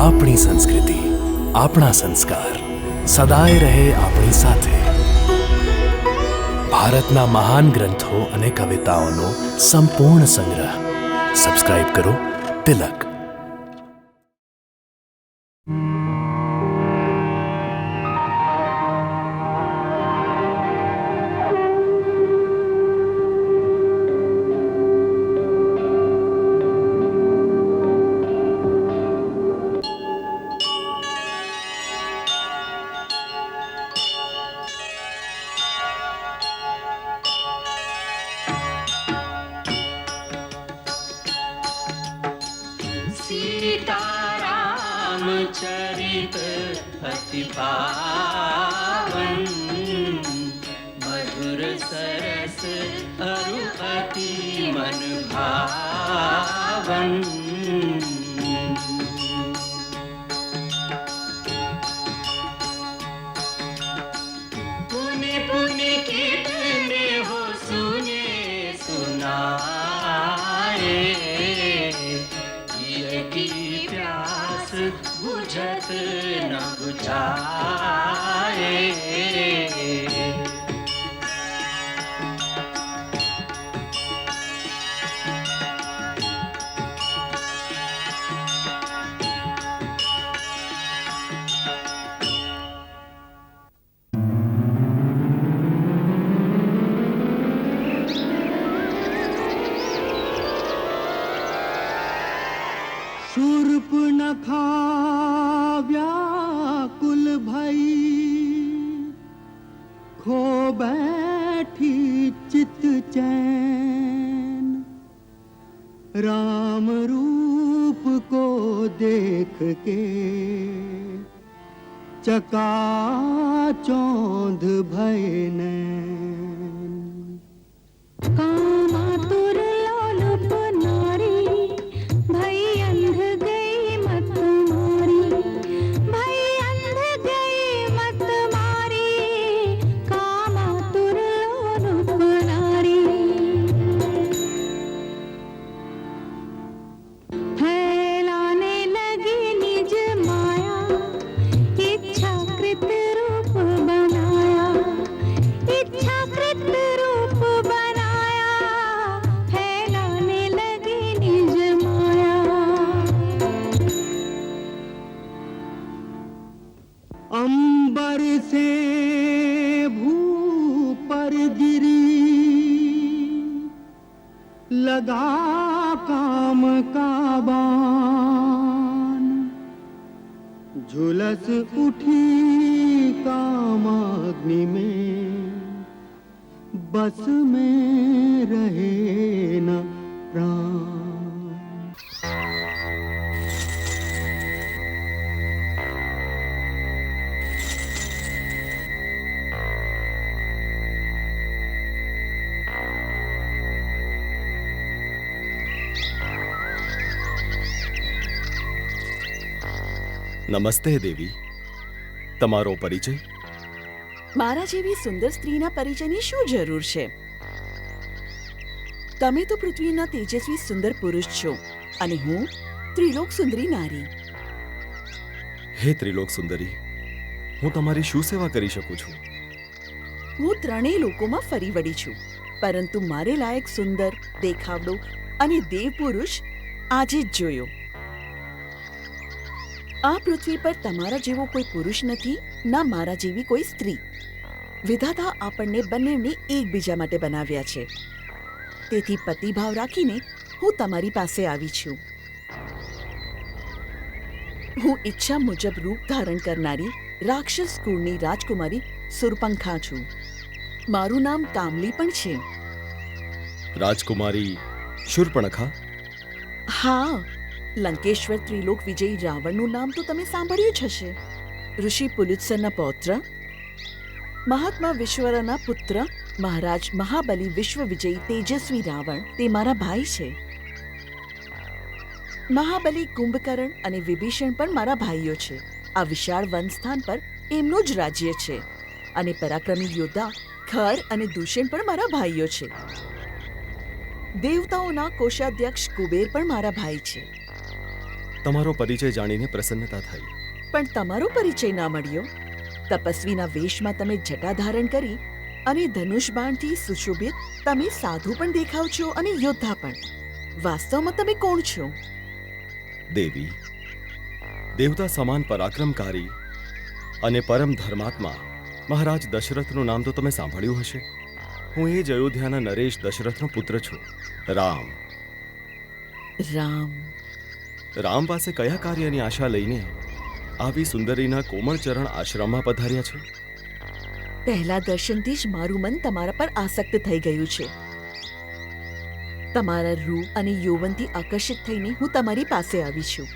આપણી સંસ્કૃતિ, આપણા સંસ્કાર સદાય રહે આપણી સાથે. ભારતના મહાન ગ્રંથો અને કવિતાઓનો સંપૂર્ણ સંગ્રહ. સબસ્ક્રાઇબ કરો તિલક. सीताराम चरित अति पावन, मधुर सरस अरु अति मन भावन. पुनि पुनि कितने हो सुने सुनाए, की प्यास बुझत न बुझाए. शूर्पणखा व्याकुल भई, खो बैठी चित चैन. राम रूप को देख के चकाचौंध भय नैन. कामातुर लोलुप नारी, भई अंध गई मत मारी, भई अंध गई मत मारी. कामातुर लोलुप नारी, फैलाने लगी निज माया, इच्छाकृत रूप बनाया, इच्छाकृत रूप बनाया. फैलाने लगी निज माया. अंबर से भू पर गिरी, लगा काम का बाण. झुलस उठी कामाग्नि में, बस में रहे न प्राण. નમસ્તે દેવી, તમારો પરિચય? મારા જેવી સુંદર સ્ત્રીના પરિચયની શું જરૂર છે? તમે તો પૃથ્વીના તેજસ્વી સુંદર પુરુષ છો અને હું ત્રિલોક સુંદરી નારી. હે ત્રિલોક સુંદરી, હું તમારી શું સેવા કરી શકું છું? હું ત્રણેય લોકોમાં ફરી વળી છું, પરંતુ મારે લાયક સુંદર, દેખાવડો અને દેવ પુરુષ આજે જ જોયો. આ પૃથ્વી પર તમારા જેવો કોઈ પુરુષ નથી, ના મારા જેવી કોઈ સ્ત્રી. વિધાતા આપણને બંનેને એકબીજા માટે બનાવ્યા છે. તેથી પતિભાવ રાખીને હું તમારી પાસે આવી છું. હું ઈચ્છા મુજબ રૂપ ધારણ કરનારી રાક્ષસ કુળની રાજકુમારી સુરપંખા છું. મારું નામ કામલી પણ છે. રાજકુમારી શૂર્પણખા? હા, લંકેશ્વર ત્રિલોક વિજયી રાવણનું નામ તો તમે સાંભળ્યું જ હશે. ઋષિ પુલુત્સરના પૌત્ર, મહાત્મા વિશ્વરના પુત્ર, મહારાજ મહાબલી વિશ્વ વિજયી તેજસ્વી રાવણ તે મારા ભાઈ છે. મહાબલી કુંભકર્ણ અને વિભીષણ પણ મારા ભાઈઓ છે. આ વિશાળ વનસ્થાન પર એમનું જ રાજ્ય છે અને પરાક્રમી યોદ્ધા ખર અને દૂષણ પણ મારા ભાઈઓ છે. દેવતાઓના કોષાધ્યક્ષ કુબેર પણ મારા ભાઈ છે. તમારો પરિચય જાણીને પ્રસન્નતા થઈ. પણ તમારો પરિચય ના મળ્યો. તપસ્વીના વેશમાં તમે જટા ધારણ કરી અને ધનુષ બાણથી સુશોભિત તમે સાધુ પણ દેખાવ છો અને યોદ્ધા પણ. વાસ્તવમાં તમે કોણ છો? દેવી, દેવતા સમાન પરાક્રમકારી અને પરમ ધર્માત્મા મહારાજ દશરથનું નામ તો તમે સાંભળ્યું હશે. હું એ જ અયોધ્યાના નરેશ દશરથનો પુત્ર છું, રામ. રામ. રામ પાસે કયા કાર્યની આશા લઈને આવી સુંદરીના કોમળ ચરણ આશ્રમમાં પધાર્યા છે? પહેલા દર્શનથી જ મારું મન તમારા પર આસક્ત થઈ ગયું છે. તમારા રૂપ અને યૌવનથી આકર્ષિત થઈને હું તમારી પાસે આવી છું.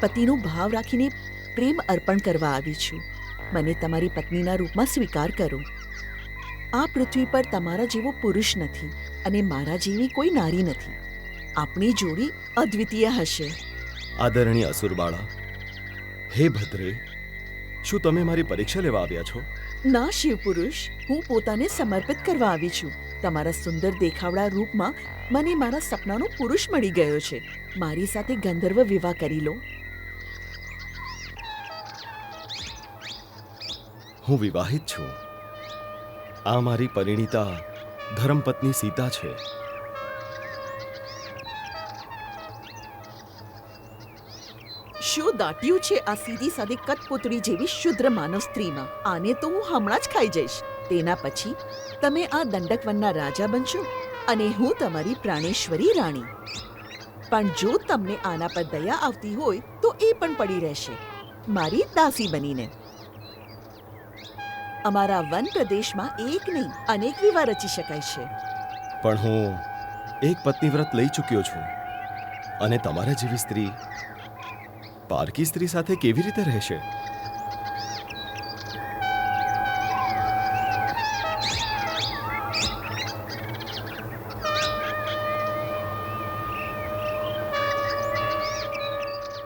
પતિનો ભાવ રાખીને પ્રેમ અર્પણ કરવા આવી છું. મને તમારી પત્નીના રૂપમાં સ્વીકાર કરો. આ પૃથ્વી પર તમારા જેવો પુરુષ નથી અને મારા જેવી કોઈ નારી નથી. આપણી જોડી અદ્વિતીય હશે. આદરણીય અસુરબાળા, હે ભદ્રે, શું તમે મારી પરીક્ષા લેવા આવ્યા છો? ના શિવપુરુષ, હું પોતાને સમર્પિત કરવા આવી છું. તમારા સુંદર દેખાવડા રૂપમાં મને મારા સપનાનો પુરુષ મળી ગયો છે. મારી સાથે ગંધર્વ વિવાહ કરી લો. હું વિવાહિત છું. આ મારી પરિણીતા ધર્મપત્ની સીતા છે. શું દાટ્યું છે આ સીધી સાદી કઠપૂતળી જેવી શુદ્ર માનવ સ્ત્રીમાં? આને તો હું હમણાં જ ખાઈ જઈશ. તેના પછી તમે આ દંડકવનના રાજા બનશો અને હું તમારી પ્રાણેશ્વરી રાણી. પણ જો તમને આના પર દયા આવતી હોય તો એ પણ પડી રહેશે મારી દાસી બનીને. અમારા વન પ્રદેશમાં એક નહીં અનેક વિવાહ રચી શકાય છે. પણ હું એક પત્ની વ્રત લઈ ચૂક્યો છું અને તમારા જેવી સ્ત્રી પારકી સ્ત્રી સાથે કેવી રીતે રહેશે?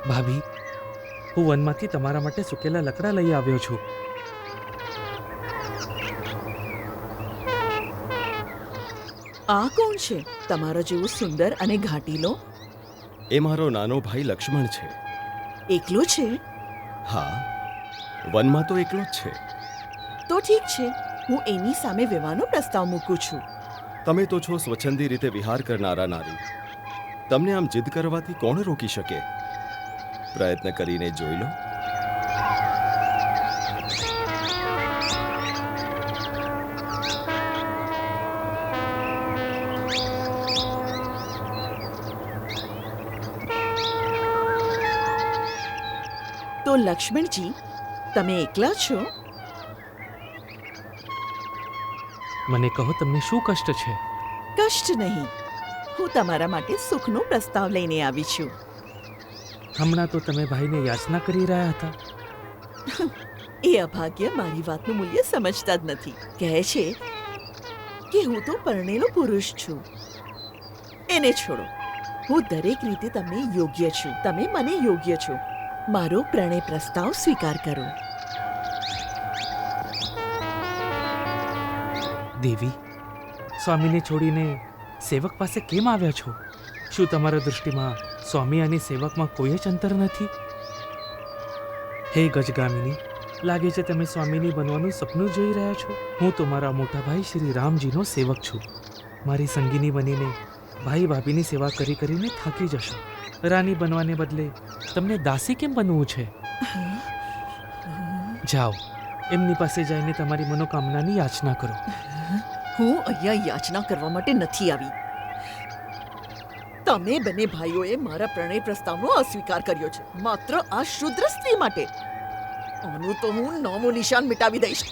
ભાભી, હું વનમાંથી તમારા માટે સુકેલા લકડા લઈ આવ્યો છું. આ કોણ છે તમારા જેવું સુંદર અને ઘાટીલો? એ મારો નાનો ભાઈ લક્ષ્મણ છે. એકલો છે? હા, વનમાં તો એકલો જ છે. તો ઠીક છે, હું એની સામે વિવાહનો પ્રસ્તાવ મૂકું છું. તમે તો છો સ્વચ્છંદી રીતે વિહાર કરનારા નારી. તમને આમ જીદ કરવાથી કોણ રોકી શકે? પ્રયત્ન કરીને જોઈ લો. તો લક્ષ્મણજી, તમે એકલા છો? મને કહો, તમને શું કષ્ટ છે? કષ્ટ નહીં, હું તમારા માટે સુખનો પ્રસ્તાવ લઈને આવી છું. હમણાં તો તમે ભાઈને યાચના કરી રહ્યા હતા. એ અભાગ્ય મારી વાતનું મૂલ્ય સમજતા જ નથી. કહે છે કે હું તો પરણેલો પુરુષ છું. એને છોડો, હું દરેક રીતે તમને યોગ્ય છું. તમે મને યોગ્ય છો. મારો પ્રણય પ્રસ્તાવ સ્વીકાર કરો. દેવી, સ્વામીને છોડીને સેવક પાસે કેમ આવ્યા છો? શું તમારા દૃષ્ટિમાં સ્વામી અને સેવકમાં કોઈ જ અંતર નથી? હે ગજગામિની, લાગે છે તમે સ્વામીની બનવાનું સપનું જોઈ રહ્યા છો. હું તો મારા મોટા ભાઈ શ્રી રામજીનો સેવક છું. મારી સંગીની બનીને ભાઈ ભાભીની સેવા કરી કરીને થાકી જશો. રાની બનવાને બદલે તમને દાસી કેમ બનવું છે? જાઓ, એમની પાસે જઈને તમારી મનોકામનાની યાચના કરો. હું અહીંયા યાચના કરવા માટે નથી આવી. તમે બંને ભાઈઓએ મારા પ્રણય પ્રસ્તાવનો અસ્વીકાર કર્યો છે માત્ર આ શુદ્ર સ્ત્રી માટે. આનું તો હું નામો નિશાન મિટાવી દઈશ.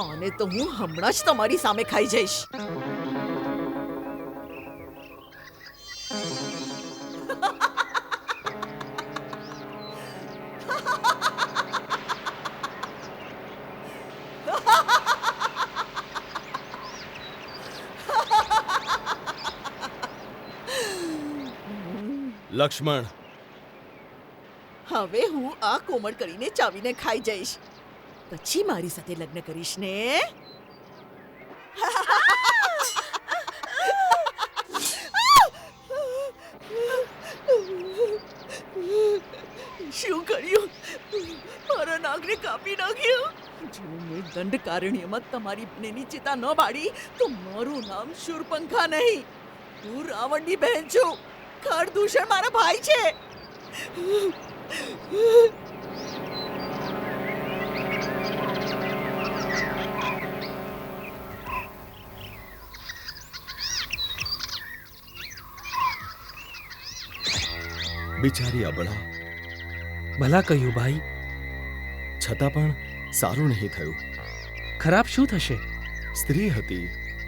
આને તો હું હમણાં જ તમારી સામે ખાઈ જઈશ. લક્ષ્મણ, હવે હું આ કોમળ કરીને ચાવીને ખાઈ જઈશ. પછી મારી સાથે લગ્ન કરીશ ને? શું કર્યું? મારા નાગને કાપી નાખ્યો. જો મેં દંડકારણ્યમાં તમારી બંનેની ચિતા ન બાળી તો મારું નામ શૂરપંખા નહીં. હું રાવણની બહેન છું. ખરદૂષણ મારા ભાઈ છે. બિચારી અબળા, ભલા કહ્યું ભાઈ. છતાં પણ સારું નહીં થયું. ખરાબ શું થશે? સ્ત્રી હતી.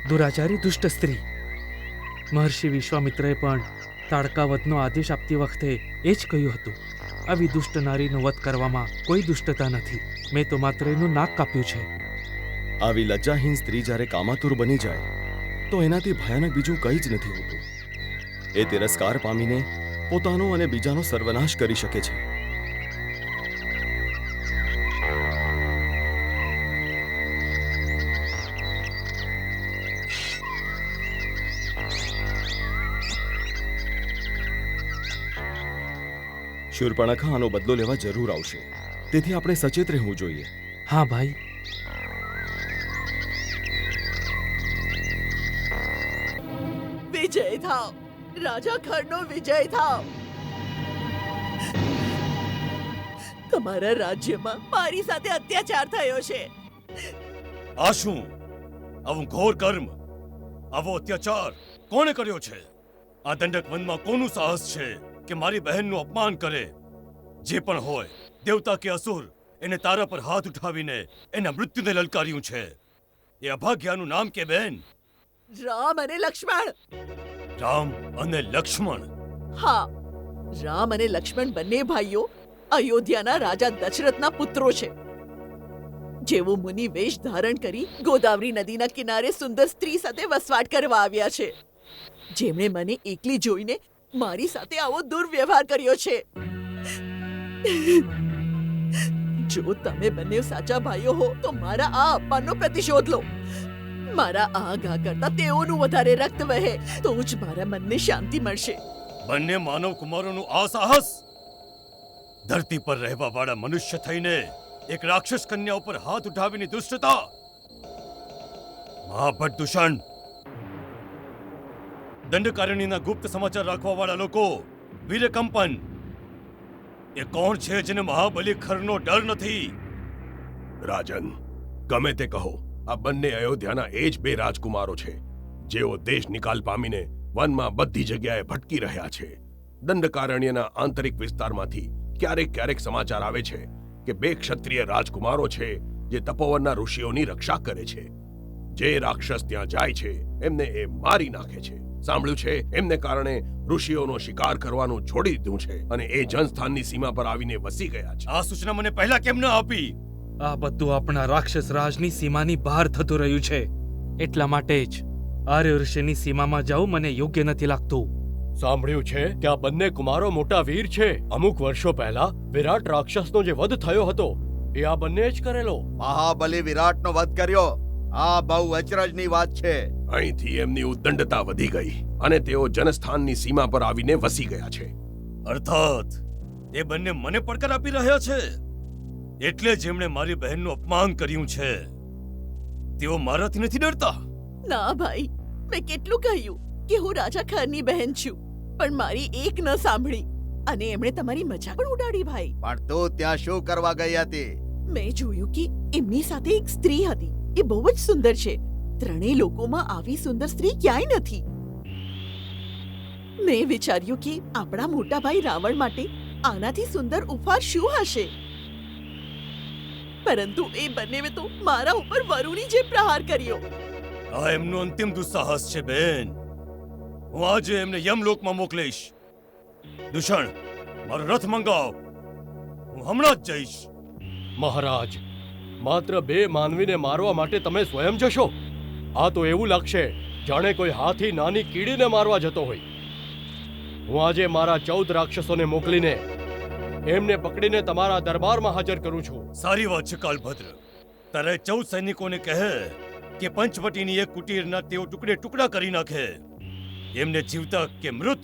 દુરાચારી દુષ્ટ સ્ત્રી. મહર્ષિ વિશ્વામિત્રએ પણ તાડકાવધનો આદેશ આપતી વખતે એ જ કહ્યું હતું. આવી દુષ્ટ નારીનો વધ કરવામાં કોઈ દુષ્ટતા નથી. મેં તો માત્ર એનું નાક કાપ્યું છે. આવી લજ્જાહીન સ્ત્રી જ્યારે કામાતુર બની જાય તો એનાથી ભયાનક બીજું કંઈ જ નથી હોતું. એ તિરસ્કાર પામીને પોતાનો અને બીજાનો સર્વનાશ કરી શકે છે. શૂર્પણખા આનો બદલો લેવા જરૂર આવશે, તેથી આપણે સચેત રહેવું જોઈએ. હા ભાઈ. વિજય થાવ, રાજા ખરનો વિજય થાવ. તમારા રાજ્યમાં મારી સાથે અત્યાચાર થયો છે. આ શું? આવું ઘોર કર્મ, આવો અત્યાચાર કોણે કર્યો છે? આ દંડક વનમાં કોનું સાહસ છે કે મારી બહેનનું અપમાન કરે? જે પણ હોય, દેવતા કે અસુર, એને તારા પર હાથ ઉઠાવીને એના મૃત્યુને લલકાર્યું છે. એ અભાગ્યાનું નામ કે બહેન? રામ અને લક્ષ્મણ. રામ અને લક્ષ્મણ. હા, રામ અને લક્ષ્મણ બંને ભાઈઓ અયોધ્યાના રાજા દશરથના પુત્રો છે. જેઓ મુનિ વેશ ધારણ કરી ગોદાવરી નદીના કિનારે સુંદર સ્ત્રી સાથે વસવાટ કરવા આવ્યા છે. જેમણે મને એકલી જોઈને મારી સાથે આવો દુર્વ્યવહાર કર્યો છે. જો તમે બંને સાચા ભાઈઓ હો તો મારા આ અપમાનનો પ્રતિશોધ લો. મારા આ ઘા કરતા તેઓનું વધારે રક્ત વહે તો જ મારા મનને શાંતિ મળશે. બંને માનવ કુમારોનું આ સાહસ! ધરતી પર રહેવા વાળા મનુષ્ય થઈને એક રાક્ષસ કન્યા ઉપર હાથ ઉઠાવીની દુષ્ટતા! મહાભટ્ટ દૂષણ! દંડકારણ્યના ગુપ્ત સમાચાર રાખવા વાળા લોકો, વીરકંપન, એ કોણ છે જેને મહાબલી ખરનો ડર નથી? રાજન, ગમે તે કહો, આ બંને અયોધ્યાના એ જ બે રાજકુમારો છે જેઓ દેશ નિકાલ પામીને વનમાં બધી જગ્યાએ ભટકી રહ્યા છે. દંડકારણ્યના આંતરિક વિસ્તારમાંથી ક્યારેક ક્યારેક સમાચાર આવે છે કે બે ક્ષત્રિય રાજકુમારો છે જે તપોવનના ઋષિઓની રક્ષા કરે છે. જે રાક્ષસ ત્યાં જાય છે એમને એ મારી નાખે છે. સાંભળ્યું છે એમને કારણે ઋષિઓનો શિકાર કરવાનું છોડી દીધું છે અને એ જનસ્થાનની સીમા પર આવીને વસી ગયા છે. આ સૂચના મને પહેલા કેમ ન આપી? આ બધું આપણા રાક્ષસ રાજની સીમાની બહાર થતું રહ્યું છે. એટલા માટે જ આર્ય ઋષિની સીમામાં જવું મને યોગ્ય નથી લાગતું. સાંભળ્યું છે કે આ બંને કુમારો મોટા વીર છે. અમુક વર્ષો પહેલા વિરાટ રાક્ષસનો જે વધ થયો હતો એ આ બંને જ કરેલો. મહાબલી વિરાટનો વધ કર્યો. આ બહુ અચરજની વાત છે. અહીંથી એમની ઉદ્દંડતા વધી ગઈ અને તેઓ જનસ્થાનની સીમા પર આવીને વસી ગયા છે. અર્થાત એ બંને મને પડકાર આપી રહ્યા છે. એટલે જેમણે મારી બહેનનું અપમાન કર્યું છે તેઓ મારાથી નથી ડરતા. ના ભાઈ, મેં કેટલું કહ્યું કે હું રાજા ખરની બહેન છું, પણ મારી એક ન સાંભળી અને એમણે તમારી મજાક પણ ઉડાડી. ભાઈ, પણ તું ત્યાં શું કરવા ગઈ હતી? મેં જોયું કે એમની સાથે એક સ્ત્રી હતી. એ બહુ જ સુંદર છે. ત્રણેય લોકોમાં આવી સુંદર સ્ત્રી ક્યાંય નથી. મેં વિચાર્યું કે આપણા મોટા ભાઈ રાવણ માટે આનાથી સુંદર ઉપહાર શું હશે, પરંતુ એ બંને તો મારા ઉપર વરુની જેમ પ્રહાર કર્યો. આ એમનું અંતિમ દુસ્સાહસ છે બેન. હું આજે એમને યમલોકમાં મોકલીશ. દૂષણ, મારો રથ મંગાવ. હું હમણાં જ જઈશ. મહારાજ, માત્ર બે માનવીને મારવા માટે તમે સ્વયં જશો? આ તો એવું લાગશે જાણે કોઈ હાથી નાની કીડીને મારવા જતો હોય. હું આજે મારા 14 રાક્ષસોને મોકલીને એમને પકડીને તમારા દરબારમાં હાજર કરું છું. સારી વાત છે કાલભદ્ર. તારે 14 સૈનિકોને કહે કે પંચવટીની એક કુટીરના તેઓ ટુકડે ટુકડા કરી નાખે. એમને જીવતા કે મૃત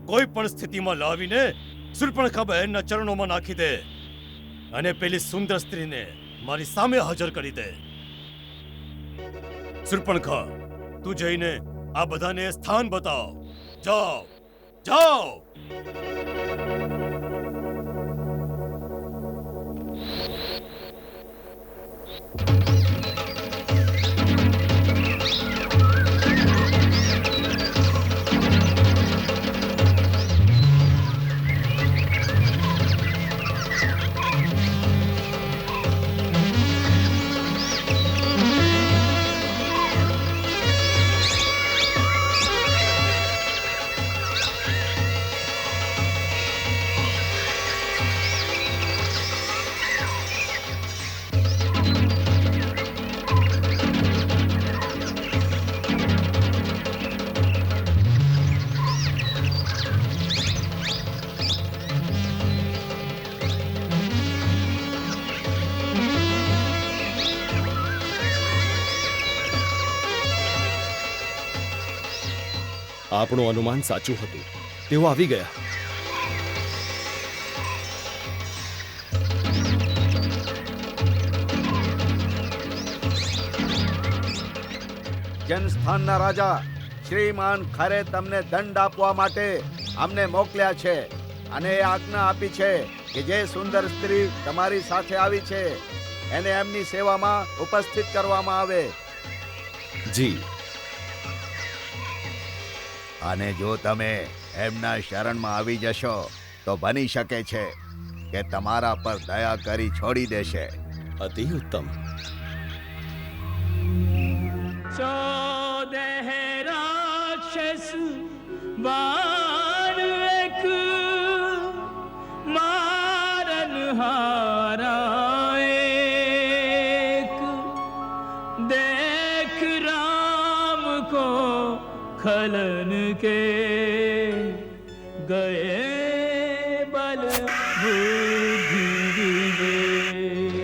કોઈ પણ સ્થિતિમાં લાવીને શૂર્પણખા બહેનના ચરણોમાં નાખી દે અને પેલી સુંદર સ્ત્રીને મારી સામે હાજર કરી દે. શૂર્પણખા, તું જઈને આ બધાને સ્થાન બતાવ. જાઓ, જાઓ. આપણું અનુમાન સાચું હતું. તેઓ આવી ગયા. જનસ્થાનના રાજા શ્રીમાન ખરે તમને દંડ આપવા માટે અમને મોકલ્યા છે અને એ આજ્ઞા આપી છે કે જે સુંદર સ્ત્રી તમારી સાથે આવી છે એને એમની સેવામાં ઉપસ્થિત કરવામાં આવે. જી. અને જો તમે એમના શરણમાં આવી જશો તો બની શકે છે કે તમારા પર દયા કરી છોડી દેશે. અતિ ઉત્તમ. 14 રાક્ષસ બાર એક મારનહારા એક દેખ રામ કો खलन के गए बल बुद्धि विवेक.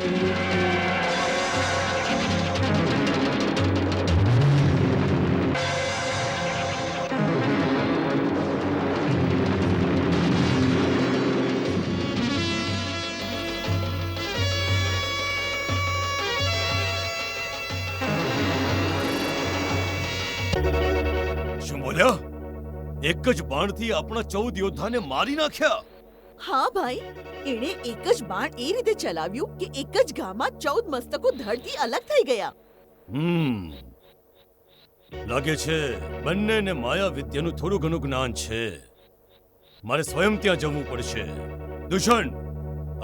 શું બોલ્યા? એક જ બાણથી આપણા 14 યોદ્ધાને મારી નાખ્યા. હા ભાઈ, એણે એક જ બાણ એ રીતે ચલાવ્યું કે એક જ ઘામાં 14 મસ્તકો ધડથી અલગ થઈ ગયા. લાગે છે બંનેને માયા વિદ્યાનું થોડું ઘણું જ્ઞાન છે. મારે સ્વયં ત્યાં જવું પડશે. દુષણ,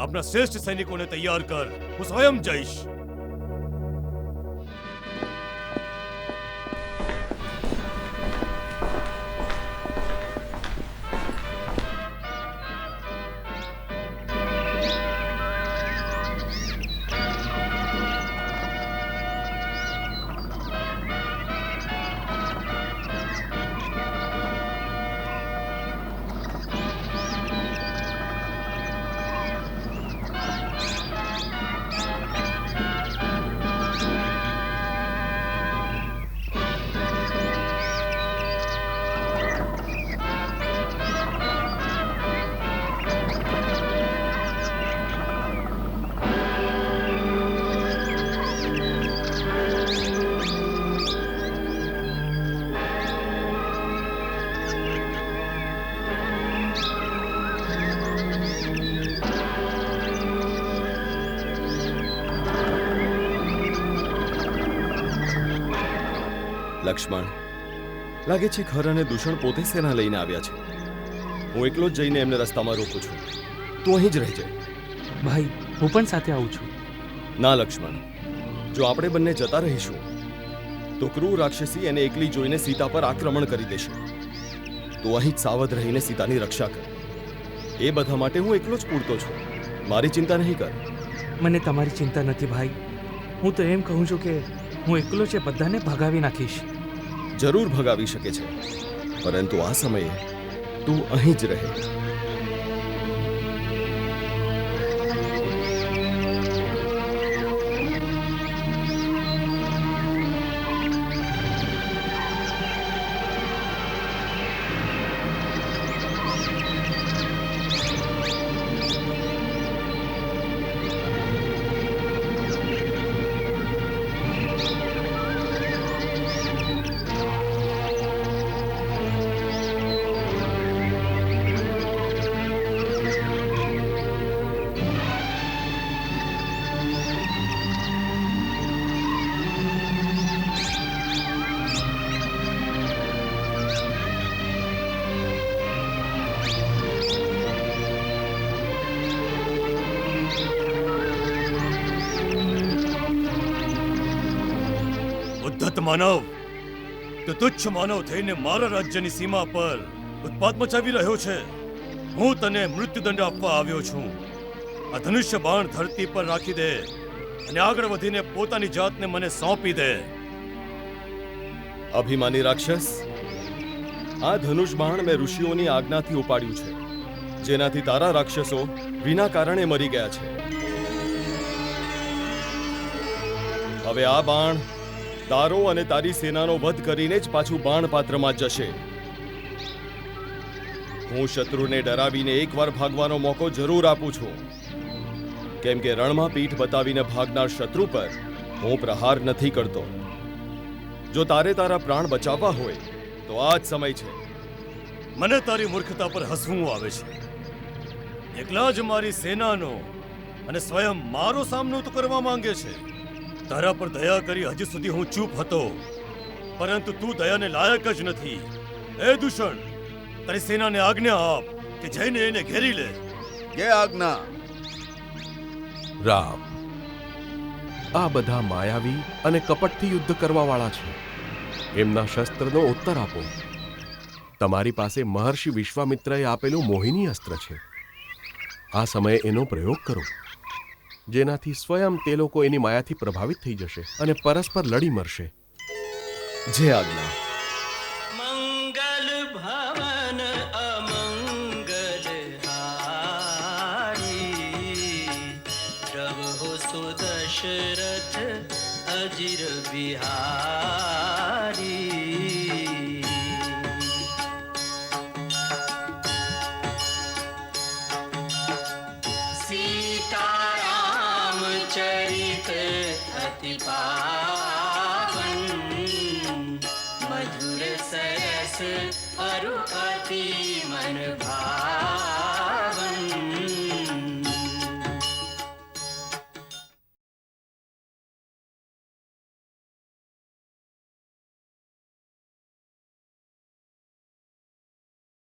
આપણા શ્રેષ્ઠ સૈનિકોને તૈયાર કર. હું સ્વયં જઈશ. લક્ષ્મણ, લાગે છે ખર અને દૂષણ પોતે સેના લઈને આવ્યા છે. હું એકલો જ જઈને એમને રસ્તામાં રોકું છું. તું અહીં જ રહેજે. ભાઈ, હું પણ સાથે આવું છું. ના લક્ષ્મણ, જો આપણે બંને જતા રહીશું તો ક્રૂર રાક્ષસી એને એકલી જોઈને સીતા પર આક્રમણ કરી દેશે. તું અહીં જ સાવધ રહીને સીતાની રક્ષા કર. એ બધા માટે હું એકલો જ પૂરતો છું. મારી ચિંતા નહીં કર. મને તમારી ચિંતા નથી ભાઈ. હું તો એમ કહું છું કે હું એકલો છે બધાને ભગાવી નાખીશ. જરૂર ભગાવી શકે છે, પરંતુ આ સમયે તું અહીં જ રહે. અત માનવ, તો તુચ્છ માનવ થઈને મારા રાજ્યની સીમા પર ઉત્પાત મચાવી રહ્યો છે. હું તને મૃત્યુદંડ આપવા આવ્યો છું. આ ધનુષ્ય બાણ ધરતી પર રાખી દે અને આગળ વધીને પોતાની જાતને મને સોંપી દે. અભિમાની રાક્ષસ, આ ધનુષ બાણ મેં ઋષિઓની આજ્ઞાથી ઉપાડ્યું છે, જેનાથી તારા રાક્ષસો વિના કારણે મરી ગયા છે. હવે આ બાણ તારો અને તારી સેનાનો વધ કરીને જ પાછું બાણ પાત્રમાં જશે. હું શત્રુને ડરાવીને એકવાર ભાગવાનો મોકો જરૂર આપું છું, કેમ કે રણમાં પીઠ બતાવીને ભાગનાર શત્રુ પર હું પ્રહાર નથી કરતો. જો તારે તારા પ્રાણ બચાવવા હોય તો આ જ સમય છે. મને તારી મૂર્ખતા પર હસવું આવે છે. એકલા જ મારી સેનાનો અને સ્વયં મારો સામનો તો કરવા માંગે છે. તારા પર દયા કરી હજી સુધી હું ચૂપ હતો, પરંતુ તું દયાને લાયક જ નથી. એ દૂષણ, તારી સેનાને આજ્ઞા આપ કે જઈને એને ઘેરી લે. કે આજ્ઞા. રામ, આ બધા માયાવી અને કપટથી યુદ્ધ કરવા વાળા છે. એમના શસ્ત્રનો ઉત્તર આપો. તમારી પાસે મહર્ષિ વિશ્વામિત્રએ આપેલું મોહિની અસ્ત્ર છે. આ સમયે એનો પ્રયોગ કરો, જેનાથી સ્વયં તે લોકો એની માયાથી પ્રભાવિત થઈ જશે અને પરસ્પર લડી મરશે. જે આજ્ઞા. मंगल भवन अमंगल हारी, प्रभु सुदशरथ अजिर बिहारी. सीताराम चरित अति पावन, मधुर सरस अरु अति मन भावन.